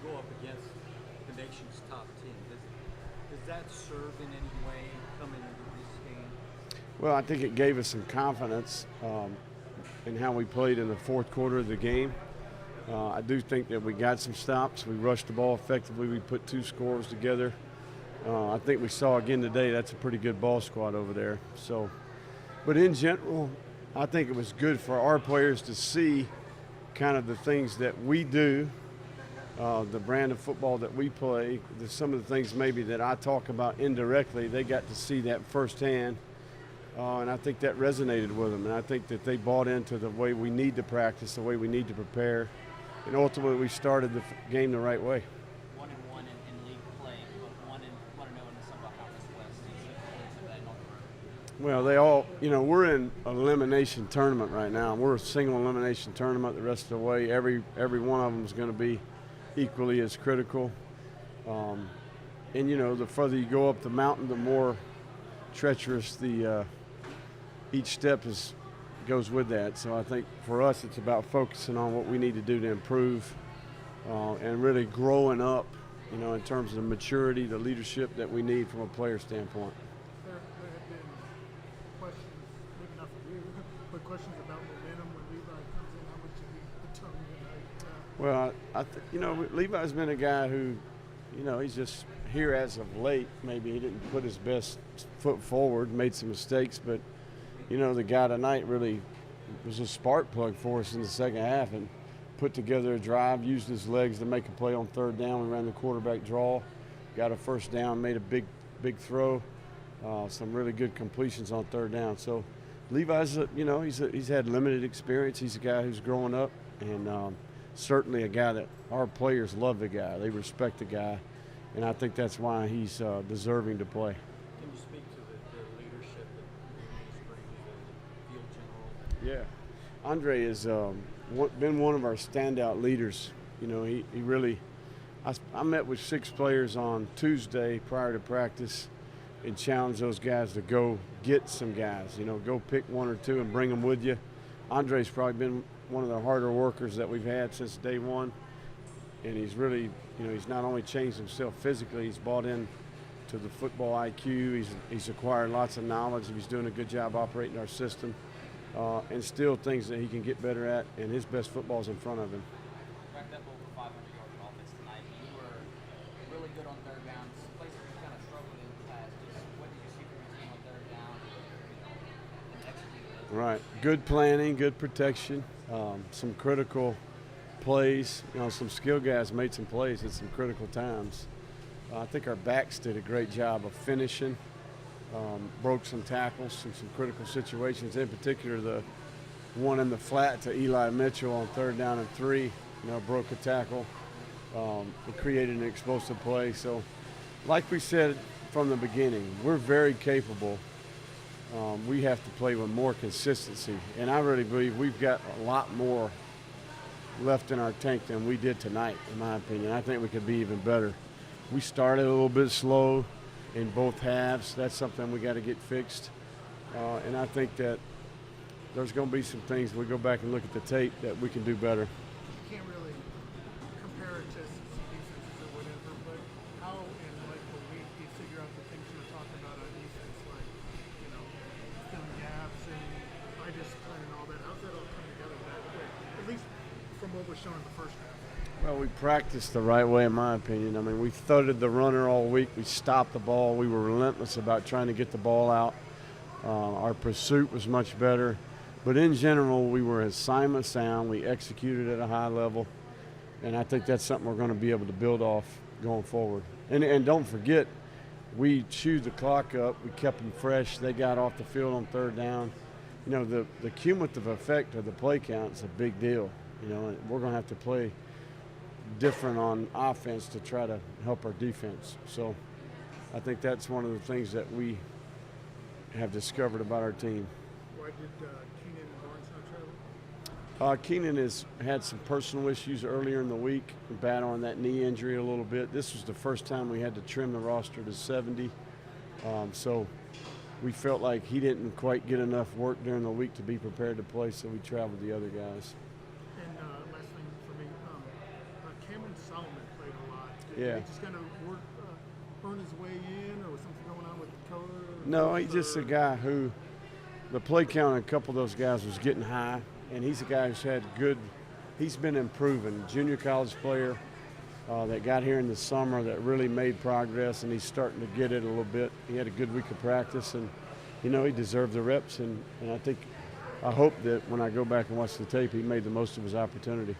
go up against the nation's top team. Does that serve in any way coming into this game? Well, I think it gave us some confidence in how we played in the fourth quarter of the game. I do think that we got some stops. We rushed the ball effectively. We put 2 scores together. I think we saw again today that's a pretty good ball squad over there. So, but in general, I think it was good for our players to see kind of the things that we do, the brand of football that we play, some of the things maybe that I talk about indirectly. They got to see that firsthand, and I think that resonated with them. And I think that they bought into the way we need to practice, the way we need to prepare, and ultimately we started the game the right way. 1-1 in league play, but 1-0 in the Sunbelt Conference West. Is that not the road? Well, they all, we're in an elimination tournament right now. We're a single elimination tournament the rest of the way. Every one of them is going to be equally as critical. And, the further you go up the mountain, the more treacherous each step goes with that. So I think for us it's about focusing on what we need to do to improve and really growing up, in terms of the maturity, the leadership that we need from a player standpoint. There have been questions, maybe not for you, but questions about momentum when Levi comes in. How much did he determine tonight? Well, Levi's been a guy who, he's just here as of late. Maybe he didn't put his best foot forward, made some mistakes, but, the guy tonight really was a spark plug for us in the second half and put together a drive, used his legs to make a play on third down. We ran the quarterback draw, got a first down, made a big throw, some really good completions on third down. So Levi's, he's had limited experience. He's a guy who's growing up, and certainly a guy that our players love the guy. They respect the guy, and I think that's why he's deserving to play. Can you speak to the leadership that he's bringing to the field general? Yeah, Andre has been one of our standout leaders. He really. I met with 6 players on Tuesday prior to practice and challenged those guys to go get some guys. Go pick 1 or 2 and bring them with you. Andre's probably been one of the harder workers that we've had since day one, and he's really, he's not only changed himself physically, he's bought in to the football IQ. He's acquired lots of knowledge. He's doing a good job operating our system. And still things that he can get better at, and his best football is in front of him. Racked up over 500 yards of offense tonight. You were really good on third downs. Places you kind of struggled in the past. Just what did you see from your team on third down? And execute those? Right. Good planning, good protection, some critical plays. Some skill guys made some plays at some critical times. I think our backs did a great job of finishing. Broke some tackles in some critical situations, in particular the one in the flat to Eli Mitchell on third down and 3, broke a tackle. It created an explosive play. So like we said from the beginning, we're very capable. We have to play with more consistency, and I really believe we've got a lot more left in our tank than we did tonight, in my opinion. I think we could be even better. We started a little bit slow in both halves. That's something we got to get fixed. And I think that there's going to be some things we go back and look at the tape that we can do better. You can't really compare it to SEC defenses or whatever, but how in the week do you figure out the things you were talking about on defense, like, filling gaps and eye discipline and all that? How's that all come together that quick? At least from what was shown in the first half. Well, we practiced the right way, in my opinion. I mean, we thudded the runner all week. We stopped the ball. We were relentless about trying to get the ball out. Our pursuit was much better. But in general, we were assignment sound. We executed at a high level. And I think that's something we're going to be able to build off going forward. And don't forget, we chewed the clock up. We kept them fresh. They got off the field on third down. The cumulative effect of the play count is a big deal. And we're going to have to play different on offense to try to help our defense. So I think that's one of the things that we have discovered about our team. Why did Keenan and Barnes not travel? Keenan has had some personal issues earlier in the week, battling that knee injury a little bit. This was the first time we had to trim the roster to 70. So we felt like he didn't quite get enough work during the week to be prepared to play, so we traveled the other guys. And last thing for me, Cameron Solomon played a Yeah. He just kind of work, earn his way in, or was something going on with the coach? No, he's just a guy who the play count on a couple of those guys was getting high, and he's a guy who's had good. He's been improving. Junior college player that got here in the summer that really made progress, and he's starting to get it a little bit. He had a good week of practice, and he deserved the reps, and I hope that when I go back and watch the tape, he made the most of his opportunity.